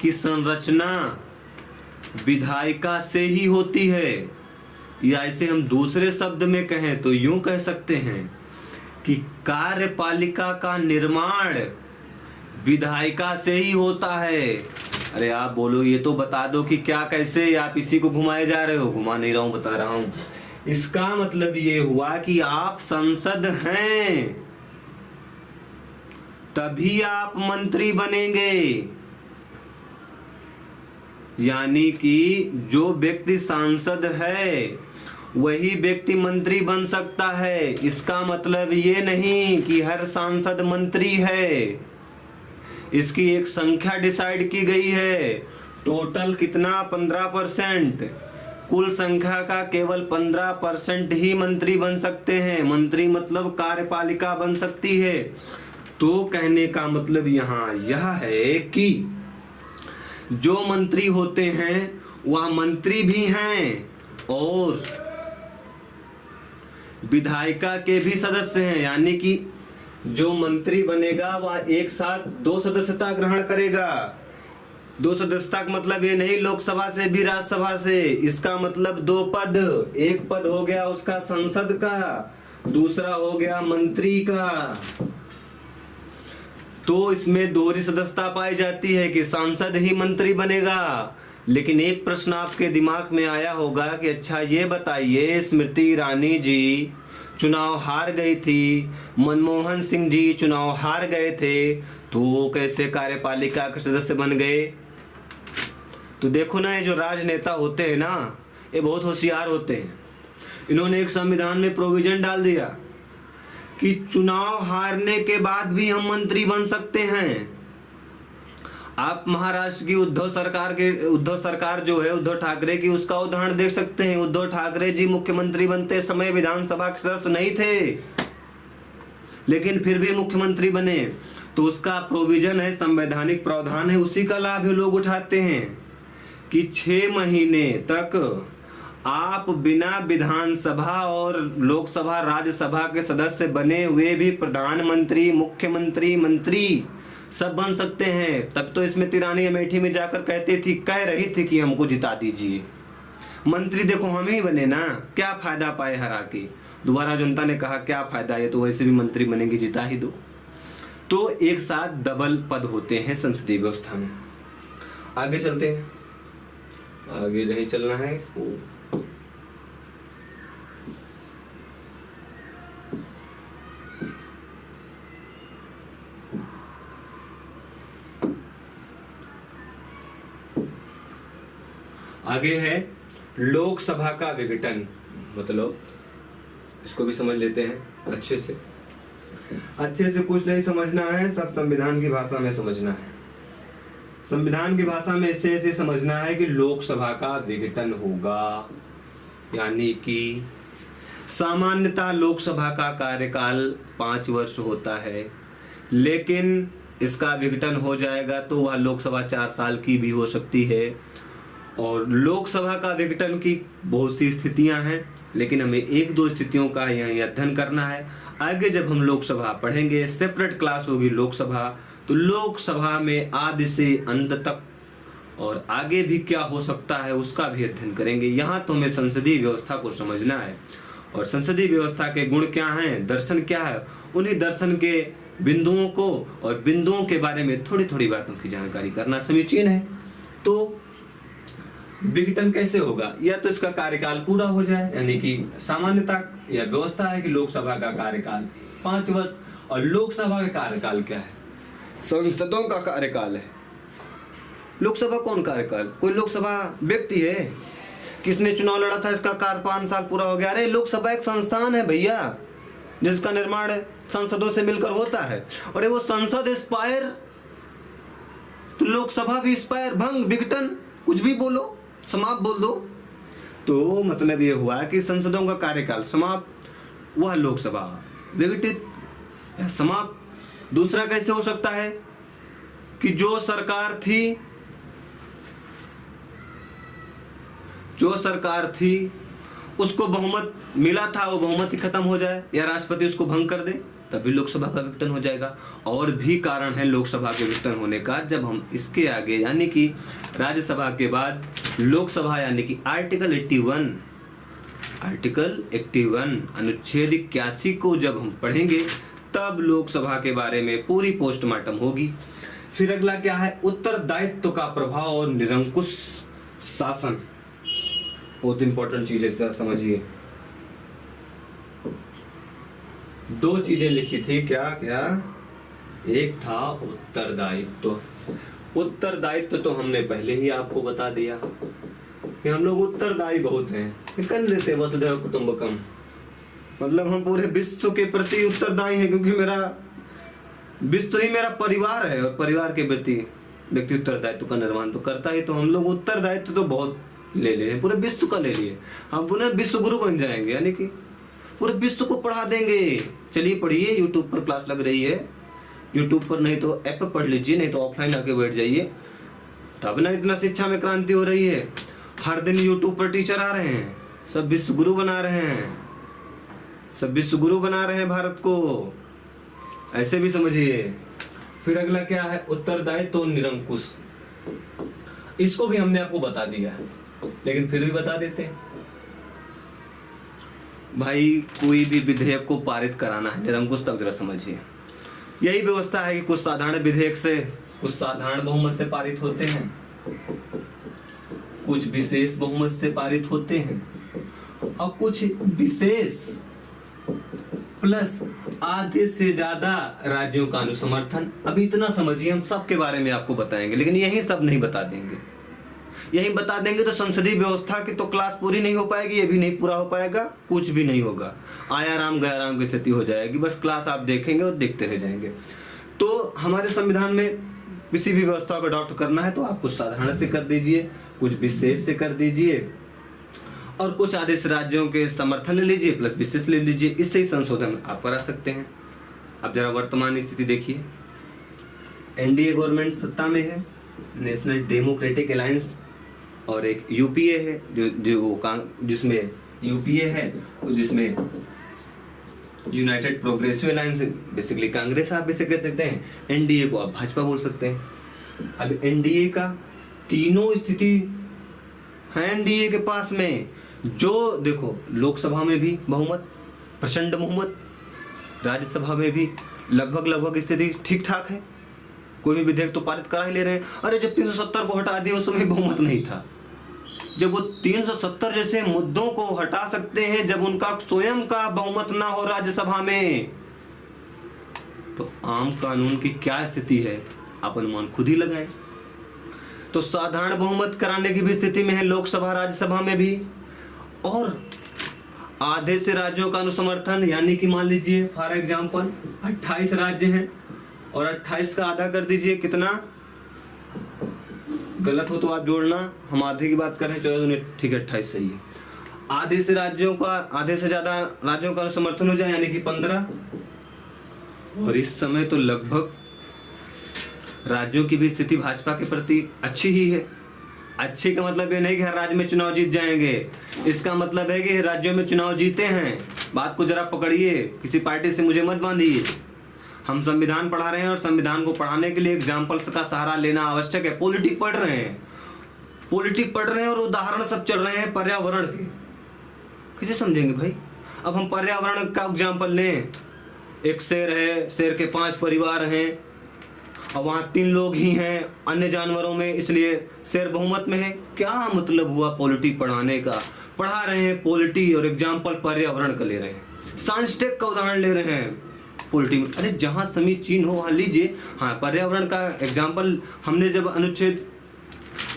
की संरचना विधायिका से ही होती है, या ऐसे हम दूसरे शब्द में कहें तो यूं कह सकते हैं कि कार्यपालिका का निर्माण विधायिका से ही होता है। अरे आप बोलो ये तो बता दो कि क्या कैसे, आप इसी को घुमाए जा रहे हो। घुमा नहीं रहा हूं, बता रहा हूं। इसका मतलब ये हुआ कि आप सांसद हैं तभी आप मंत्री बनेंगे, यानी कि जो व्यक्ति सांसद है वही व्यक्ति मंत्री बन सकता है। इसका मतलब ये नहीं कि हर सांसद मंत्री है, इसकी एक संख्या डिसाइड की गई है। टोटल कितना, 15%। कुल संख्या का केवल 15% ही मंत्री बन सकते हैं। मंत्री मतलब कार्यपालिका बन सकती है। तो कहने का मतलब यहाँ यह है कि जो मंत्री होते हैं वह मंत्री भी हैं और विधायिका के भी सदस्य हैं, यानी कि जो मंत्री बनेगा वह एक साथ 2 सदस्यता ग्रहण करेगा। 2 सदस्यता का मतलब ये नहीं लोकसभा से भी राज्यसभा से, इसका मतलब 2 पद। एक पद हो गया उसका संसद का, दूसरा हो गया मंत्री का। तो इसमें दोहरी सदस्यता पाई जाती है कि सांसद ही मंत्री बनेगा। लेकिन एक प्रश्न आपके दिमाग में आया होगा कि अच्छा ये बताइए, स्मृति ईरानी जी चुनाव हार गई थी, मनमोहन सिंह जी चुनाव हार गए थे, तो वो कैसे कार्यपालिका के सदस्य बन गए? तो देखो ना, ये जो राजनेता होते हैं ना, ये बहुत होशियार होते हैं। इन्होंने एक संविधान में प्रोविजन डाल दिया कि चुनाव हारने के बाद भी हम मंत्री बन सकते हैं। आप महाराष्ट्र की उद्धव सरकार जो है, उद्धव ठाकरे की, उसका उदाहरण देख सकते हैं। उद्धव ठाकरे जी मुख्यमंत्री बनते समय विधानसभा के सदस्य नहीं थे, लेकिन फिर भी मुख्यमंत्री बने। तो उसका प्रोविजन है, संवैधानिक प्रावधान है, उसी का लाभ लोग उठाते हैं कि 6 महीने तक आप बिना विधानसभा और लोकसभा राज्यसभा के सदस्य बने हुए भी प्रधानमंत्री, मुख्यमंत्री, मंत्री सब बन सकते हैं। तब तो इसमें तिरानी अमेठी में जाकर कह रही थी कि हमको जिता दीजिए। मंत्री देखो हम ही बने ना, क्या फायदा पाए हरा के? दोबारा जनता ने कहा क्या फायदा, है तो वैसे भी मंत्री बनेंगे, जिता ही दो। तो एक साथ डबल पद होते हैं संसदीय व्यवस्था में। आगे चलते हैं, आगे नहीं चलना है। आगे है लोकसभा का विघटन, मतलब इसको भी समझ लेते हैं अच्छे से कुछ नहीं समझना है, सब संविधान की भाषा में समझना है। संविधान की भाषा में ऐसे समझना है कि लोकसभा का विघटन होगा, यानी कि सामान्यतः लोकसभा का कार्यकाल 5 वर्ष होता है, लेकिन इसका विघटन हो जाएगा तो वह लोकसभा 4 साल की भी हो सकती है। और लोकसभा का विघटन की बहुत सी स्थितियां हैं, लेकिन हमें 1-2 स्थितियों का यही अध्ययन करना है। आगे जब हम लोकसभा पढ़ेंगे, सेपरेट क्लास होगी लोकसभा, तो लोकसभा में आदि से अंत तक और आगे भी क्या हो सकता है उसका भी अध्ययन करेंगे। यहाँ तो हमें संसदीय व्यवस्था को समझना है, और संसदीय व्यवस्था के गुण क्या हैं, दर्शन क्या है, उन्हीं दर्शन के बिंदुओं को और बिंदुओं के बारे में थोड़ी थोड़ी बातों की जानकारी करना समीचीन है। तो विघटन कैसे होगा? या तो इसका कार्यकाल पूरा हो जाए, यानी कि सामान्यता या व्यवस्था है कि लोकसभा का कार्यकाल 5 वर्ष, और लोकसभा का कार्यकाल क्या है? संसदों का कार्यकाल है। लोकसभा कौन कार्यकाल? कोई लोकसभा व्यक्ति है? किसने चुनाव लड़ा था इसका कार्य 5 साल पूरा हो गया? अरे लोकसभा एक संस्थान है भैया, जिसका निर्माण संसदों से मिलकर होता है। और वो संसद एक्सपायर तो लोकसभा भी एक्सपायर, भंग, विघटन, कुछ भी बोलो, समाप्त बोल दो। तो मतलब ये हुआ कि संसदों का कार्यकाल समाप्त, वह लोकसभा विघटित या समाप्त। दूसरा कैसे हो सकता है कि जो सरकार थी उसको बहुमत मिला था, वो बहुमत ही खत्म हो जाए या राष्ट्रपति उसको भंग कर दे, तभी लोकसभा का विघटन हो जाएगा। और भी कारण है लोकसभा के विघटन होने का। जब हम इसके आगे यानी कि राज्यसभा के बाद लोकसभा यानी कि आर्टिकल 81 अनुच्छेद 81 को जब हम पढ़ेंगे, तब लोकसभा के बारे में पूरी पोस्टमार्टम होगी। फिर अगला क्या है? उत्तरदायित्व का प्रभाव और निरंकुश शासन। बहुत इंपॉर्टेंट चीज है, समझिए। 2 चीजें लिखी थी, क्या क्या? एक था उत्तरदायित्व। उत्तरदायित्व तो हमने पहले ही आपको बता दिया कि हम लोग उत्तरदायी बहुत हैं। कर देते वसुधैव कुटुंबकम, मतलब हम पूरे विश्व के प्रति उत्तरदायी हैं, क्योंकि मेरा विश्व ही मेरा परिवार है, और परिवार के प्रति व्यक्ति उत्तरदायित्व का निर्माण तो करता ही। तो हम लोग उत्तरदायित्व तो बहुत ले लिए, पूरे विश्व का ले लिए। हम पुनः विश्व गुरु बन जाएंगे, यानी कि पूरे विश्व को पढ़ा देंगे। चलिए पढ़िए, यूट्यूब पर क्लास लग रही है, यूट्यूब पर नहीं तो ऐप पर पढ़ लीजिए, नहीं तो ऑफलाइन आके बैठ जाइए, तब ना इतना शिक्षा में क्रांति हो रही है। हर दिन यूट्यूब पर टीचर आ रहे हैं, सब विश्व गुरु बना रहे हैं, सब विश्व गुरु बना रहे हैं भारत को, ऐसे भी समझिए। फिर अगला क्या है? उत्तरदायित्व तो निरंकुश। इसको भी हमने आपको बता दिया, लेकिन फिर भी बता देते हैं। भाई कोई भी विधेयक को पारित कराना है, निरंकुश तक जरा समझिए। यही व्यवस्था है कि कुछ साधारण विधेयक से, कुछ साधारण बहुमत से पारित होते हैं, कुछ विशेष बहुमत से पारित होते हैं, और कुछ विशेष प्लस आधे से ज्यादा राज्यों का अनुसमर्थन। अभी इतना समझिए, हम सबके बारे में आपको बताएंगे, लेकिन यही सब नहीं बता देंगे। यही बता देंगे तो संसदीय व्यवस्था की तो क्लास पूरी नहीं हो पाएगी, ये भी नहीं पूरा हो पाएगा, कुछ भी नहीं होगा, आया राम गया राम की स्थिति हो जाएगी। बस क्लास आप देखेंगे और देखते रह जाएंगे। तो हमारे संविधान में किसी भी व्यवस्था को अडॉप्ट करना है तो आप कुछ साधारण से कर दीजिए, कुछ विशेष से कर दीजिए, और कुछ आदेश राज्यों के समर्थन ले लीजिए प्लस विशेष ले लीजिए। इससे ही संशोधन आप करा सकते हैं। अब जरा वर्तमान स्थिति देखिए, एनडीए गवर्नमेंट सत्ता में है, नेशनल डेमोक्रेटिक अलायंस, और एक यूपीए है जिसमें यूपीए है जिसमें United progressive alliance, basically Congress आप इसे कह सकते हैं। एनडीए को आप भाजपा बोल सकते हैं। अब एनडीए का तीनों स्थिति है एनडीए के पास में, जो देखो लोकसभा में भी बहुमत, प्रचंड बहुमत, राज्यसभा में भी लगभग स्थिति ठीक ठाक है, कोई भी विधेयक तो पारित करा ही ले रहे हैं। अरे जब 370 को हटा दिया उस समय बहुमत नहीं था। जब वो 370 जैसे मुद्दों को हटा सकते हैं, जब उनका स्वयं का बहुमत ना हो राज्यसभा में, तो आम कानून की क्या स्थिति है आप अनुमान खुद ही लगाएं। तो साधारण बहुमत कराने की भी स्थिति में है लोकसभा राज्यसभा में भी, और आधे से राज्यों का अनुसमर्थन, यानी कि मान लीजिए फॉर एग्जांपल 28 राज्य हैं और 28 का आधा कर दीजिए, कितना, गलत हो तो आप जोड़ना, हम आधे की बात करें, चलो ठीक है 28 सही है। आधे से ज्यादा राज्यों का समर्थन हो जाए यानी कि 15, और इस समय तो लगभग राज्यों की भी स्थिति भाजपा के प्रति अच्छी ही है। अच्छी का मतलब ये नहीं कि हर राज्य में चुनाव जीत जाएंगे, इसका मतलब है कि राज्यों में चुनाव जीते हैं। बात को जरा पकड़िए, किसी पार्टी से मुझे मत बांधिए। हम संविधान पढ़ा रहे हैं और संविधान को पढ़ाने के लिए एग्जाम्पल्स का सहारा लेना आवश्यक है। पॉलिटिक पढ़ रहे हैं और उदाहरण सब चल रहे हैं पर्यावरण के, कैसे समझेंगे भाई। अब हम पर्यावरण का एग्जाम्पल लें, एक शेर है, शेर के 5 परिवार हैं और वहां 3 लोग ही हैं अन्य जानवरों में, इसलिए शेर बहुमत में है। क्या मतलब हुआ पॉलिटी पढ़ाने का। पढ़ा रहे हैं पॉलिटी और एग्जाम्पल पर्यावरण का ले रहे हैं, साइंस टेक का उदाहरण ले रहे हैं पॉलिटी में। अरे जहां समीचीन हो वहां लीजिए। हाँ, पर्यावरण का एग्जाम्पल हमने जब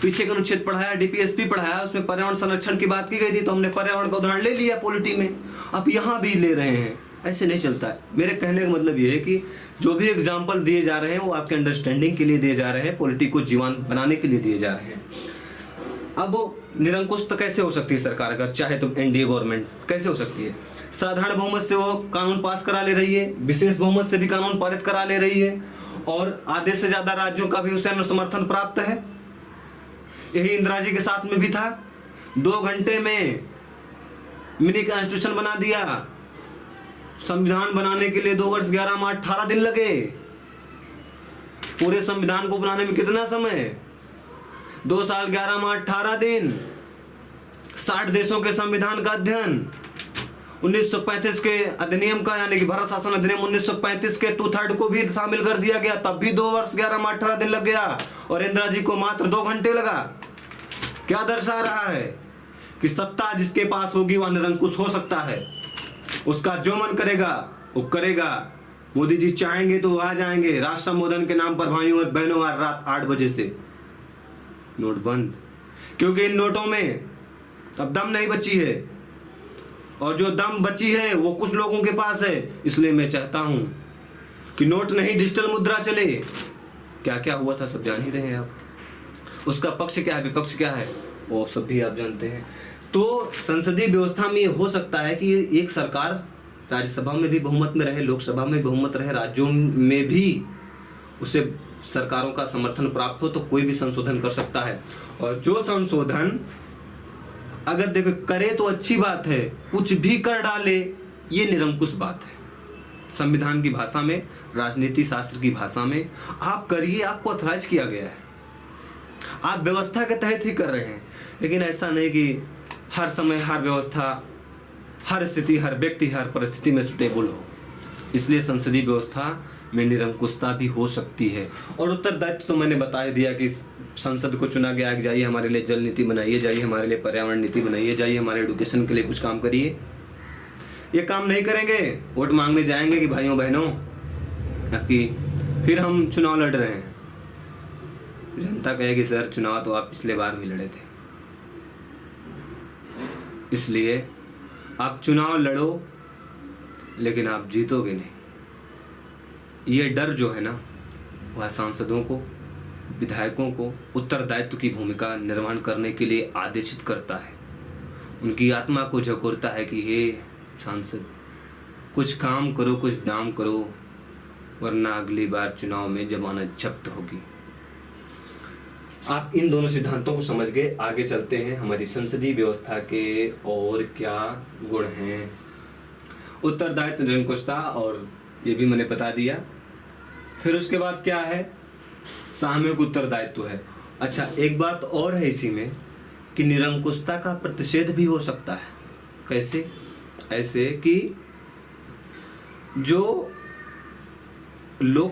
पीछे का अनुच्छेद पढ़ाया, डीपीएसपी पढ़ाया, उसमें पर्यावरण संरक्षण की बात की गई थी, तो हमने पर्यावरण का उदाहरण ले लिया पॉलिटी में। अब यहाँ भी ले रहे हैं, ऐसे नहीं चलता है। मेरे कहने का मतलब ये है कि जो भी एग्जाम्पल दिए जा रहे हैं वो आपके अंडरस्टैंडिंग के लिए दिए जा रहे हैं, पॉलिटी को जीवंत बनाने के लिए दिए जा रहे हैं। अब वो निरंकुश तो कैसे हो सकती है सरकार, अगर चाहे तो एनडीए गवर्नमेंट कैसे हो सकती है। साधारण बहुमत से वो कानून पास करा ले रही है, विशेष बहुमत से भी कानून पारित करा ले रही है, और आधे से ज्यादा राज्यों का भी उसे समर्थन प्राप्त है। यही इंदिरा जी के साथ में भी था। 2 घंटे में मिनी कॉन्स्टिट्यूशन बना दिया। संविधान बनाने के लिए 2 वर्ष 11 माह 18 दिन लगे। पूरे संविधान को बनाने में कितना समय, 2 साल 11 माह 18 दिन। 60 देशों के संविधान का अध्ययन, 1935 के अधिनियम का, यानी कि भारत शासन अधिनियम 1935 के 2/3 को भी शामिल कर दिया गया, तब भी 2 वर्ष 11 माह 18 दिन लग गया, और इंदिरा जी को मात्र 2 घंटे लगा। क्या दर्शा रहा है कि सत्ता जिसके पास होगी वह निरंकुश हो सकता है, उसका जो मन करेगा वो करेगा। मोदी जी चाहेंगे तो आ जाएंगे, राष्ट्र संबोधन के नाम पर भाइयों और बहनों आज रात 8 बजे से नोट बंद, क्योंकि इन नोटों में अब दम नहीं बची है, और जो दम बची है वो कुछ लोगों के पास है। इसलिए मैं चाहता हूं कि नोट नहीं डिजिटल मुद्रा चले। क्या क्या हुआ था सब जान ही रहे हैं आप। उसका पक्ष क्या है, विपक्ष क्या है, वो सब भी आप जानते हैं। तो संसदीय व्यवस्था में ये हो सकता है कि एक सरकार राज्यसभा में भी बहुमत में रहे, लोकसभा में बहुमत रहे, राज्यों में भी उसे सरकारों का समर्थन प्राप्त हो, तो कोई भी संशोधन कर सकता है। और जो संशोधन अगर देखो करे तो अच्छी बात है, कुछ भी कर डाले ये निरंकुश बात है। संविधान की भाषा में, राजनीति शास्त्र की भाषा में आप करिए, आपको ऑथराइज किया गया है, आप व्यवस्था के तहत ही कर रहे हैं। लेकिन ऐसा नहीं कि हर समय हर व्यवस्था, हर स्थिति, हर व्यक्ति, हर परिस्थिति में सुटेबल हो। इसलिए संसदीय व्यवस्था में निरंकुशता भी हो सकती है। और उत्तरदायित्व तो मैंने बता ही दिया कि संसद को चुना गया कि जाइए हमारे लिए जल नीति बनाइए, जाइए हमारे लिए पर्यावरण नीति बनाइए, जाइए हमारे एडुकेशन के लिए कुछ काम करिए। ये काम नहीं करेंगे, वोट मांगने जाएंगे कि भाइयों बहनों कि फिर हम चुनाव लड़ रहे हैं, जनता कहेगी सर चुनाव तो आप पिछले बार भी लड़े थे, इसलिए आप चुनाव लड़ो लेकिन आप जीतोगे नहीं। ये डर जो है ना, वह सांसदों को, विधायकों को उत्तरदायित्व की भूमिका निर्वहन करने के लिए आदेशित करता है। उनकी आत्मा को झकोरता है कि हे सांसद, कुछ काम करो, कुछ दाम करो, वरना अगली बार चुनाव में जमानत जब्त होगी। आप इन दोनों सिद्धांतों को समझ गए, आगे चलते हैं हमारी संसदीय व्यवस्था के और क्या गुण हैं। उत्तरदायित्व, निरंकुशता, और ये भी मैंने बता दिया। फिर उसके बाद क्या है, सामूहिक उत्तरदायित्व है। अच्छा, एक बात और है इसी में कि निरंकुशता का प्रतिषेध भी हो सकता है। कैसे? ऐसे कि जो लोग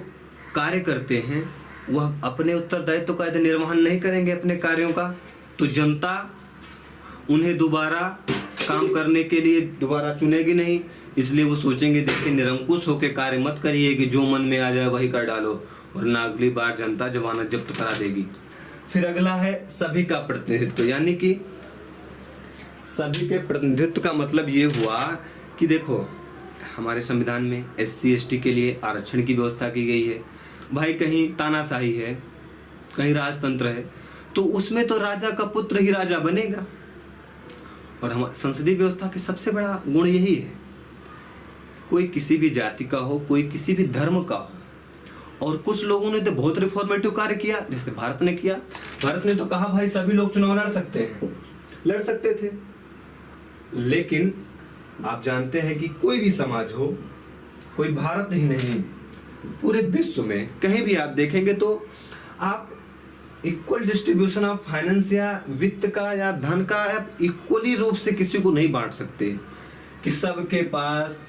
कार्य करते हैं वह अपने उत्तरदायित्व का यदि निर्वहन नहीं करेंगे अपने कार्यों का, तो जनता उन्हें दोबारा काम करने के लिए दोबारा चुनेगी नहीं। इसलिए वो सोचेंगे देखिए निरंकुश होकर कार्य मत करिए कि जो मन में आ जाए वही कर डालो, वरना अगली बार जनता जमानत जब्त करा देगी। फिर अगला है सभी का प्रतिनिधित्व, यानी कि सभी के प्रतिनिधित्व का मतलब ये हुआ कि देखो हमारे संविधान में SC ST के लिए आरक्षण की व्यवस्था की गई है। भाई कहीं तानाशाही है, कहीं राजतंत्र है, तो उसमें तो राजा का पुत्र ही राजा बनेगा। और हम संसदीय व्यवस्था के सबसे बड़ा गुण यही है, कोई किसी भी जाति का हो, कोई किसी भी धर्म का हो। और कुछ लोगों ने तो बहुत रिफॉर्मेटिव कार्य किया, जैसे भारत ने किया। भारत ने तो कहा भाई सभी लोग चुनाव लड़ सकते हैं, लड़ सकते थे। लेकिन आप जानते हैं कि कोई भी समाज हो, कोई भारत ही नहीं, पूरे विश्व में कहीं भी आप देखेंगे तो आप इक्वल डिस्ट्रीब्यूशन ऑफ फाइनेंस या वित्त का या धन का आप इक्वली रूप से किसी को नहीं बांट सकते कि सबके पास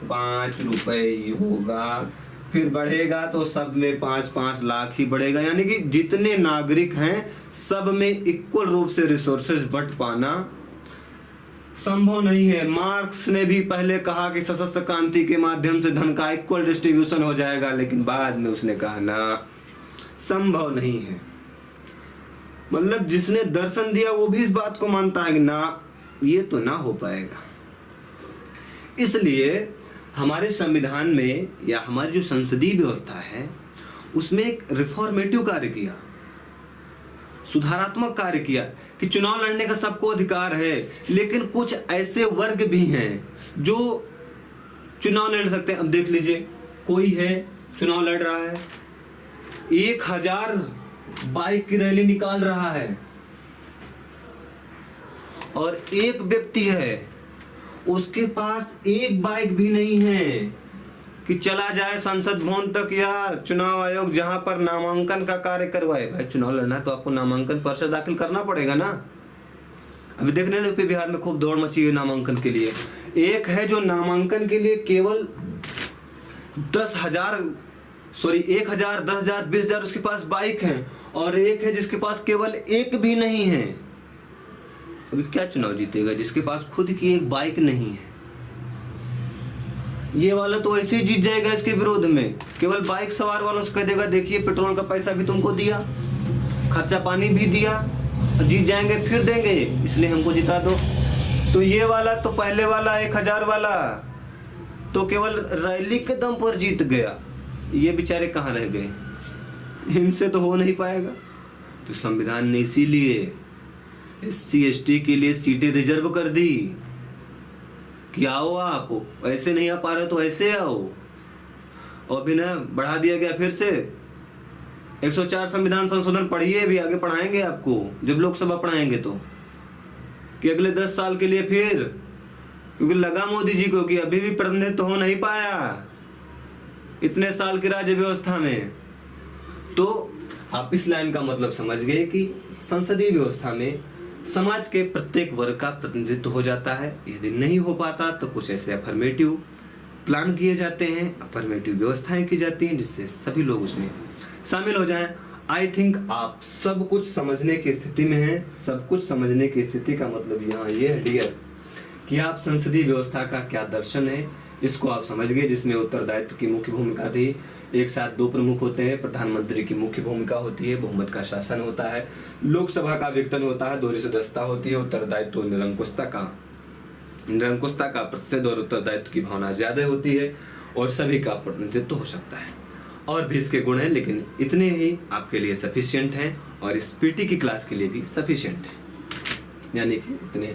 5 रुपए ही होगा, फिर बढ़ेगा तो सब में 5-5 लाख ही बढ़ेगा। यानी कि जितने नागरिक हैं सब में इक्वल रूप से रिसोर्सेज बंट पाना संभव नहीं है। मार्क्स ने भी पहले कहा कि सशस्त्र क्रांति के माध्यम से धन का इक्वल डिस्ट्रीब्यूशन हो जाएगा, लेकिन बाद में उसने कहा ना, संभव नहीं है। मतलब जिसने दर्शन दिया वो भी इस बात को मानता है कि ना, ये तो ना हो पाएगा। इसलिए हमारे संविधान में या हमारी जो संसदीय व्यवस्था है उसमें एक रिफॉर्मेटिव कार्य किया, सुधारात्मक कार्य किया कि चुनाव लड़ने का सबको अधिकार है, लेकिन कुछ ऐसे वर्ग भी हैं जो चुनाव लड़ सकते हैं। अब देख लीजिए, कोई है चुनाव लड़ रहा है, 1000 बाइक की रैली निकाल रहा है, और एक व्यक्ति है उसके पास एक बाइक भी नहीं है कि चला जाए संसद भवन तक या चुनाव आयोग जहां पर नामांकन का कार्य करवाए। भाई चुनाव लड़ना है तो आपको नामांकन पर्चा दाखिल करना पड़ेगा ना। अभी देखने लो यूपी बिहार में खूब दौड़ मची है नामांकन के लिए। एक है जो नामांकन के लिए केवल 10,000 10,000 20,000 उसके पास बाइक है, और एक है जिसके पास केवल एक भी नहीं है। अभी क्या चुनाव जीतेगा जिसके पास खुद की एक बाइक नहीं है? ये वाला तो ऐसे ही जीत जाएगा इसके विरोध में। केवल बाइक सवार वालों से कह देगा देखिए पेट्रोल का पैसा भी तुमको दिया, खर्चा पानी भी दिया, और जीत जाएंगे फिर देंगे, इसलिए हमको जिता दो। तो ये वाला तो पहले वाला 1000 वाला तो केवल रैली के दम पर जीत गया, ये बेचारे कहाँ रह गए? इनसे तो हो नहीं पाएगा। तो संविधान ने इसीलिए SC ST के लिए सीटें रिजर्व कर दी कि आओ, आप ऐसे नहीं आ पा रहे तो ऐसे आओ। और अभी ना बढ़ा दिया गया फिर से 104 संविधान संशोधन पढ़िए, अभी आगे पढ़ाएंगे आपको जब लोकसभा पढ़ाएंगे तो, कि अगले 10 साल के लिए फिर, क्योंकि लगा मोदी जी को कि अभी भी प्रतिनिधित्व हो नहीं पाया इतने साल की राज्य व्यवस्था में। तो आप इस लाइन का मतलब समझ गए कि संसदीय व्यवस्था में समाज के प्रत्येक वर्ग का प्रतिनिधित्व हो जाता है। यदि नहीं हो पाता तो कुछ ऐसे अफर्मेटिव प्लान किए जाते हैं, अफर्मेटिव व्यवस्थाएं की जाती हैं जिससे सभी लोग उसमें शामिल हो जाएं। आई थिंक आप सब कुछ समझने की स्थिति में हैं। सब कुछ समझने की स्थिति का मतलब यहाँ ये है डियर कि आप संसदीय व्यवस्था का क्या दर्शन है, इसको आप समझ गए, जिसमें उत्तरदायित्व की मुख्य भूमिका थी। एक साथ दो प्रमुख होते हैं, प्रधानमंत्री की मुख्य भूमिका होती है, बहुमत का शासन होता है, लोकसभा का विघटन होता है, दोहरी सदस्यता होती है, उत्तरदायित्व निरंकुशता का प्रतिशत और उत्तरदायित्व की भावना ज्यादा होती है और सभी का प्रतिनिधित्व हो सकता है। और भी इसके गुण हैं, लेकिन इतने ही आपके लिए सफिशिएंट हैं और इस पीटी की क्लास के लिए भी सफिशिएंट है, यानी कि इतने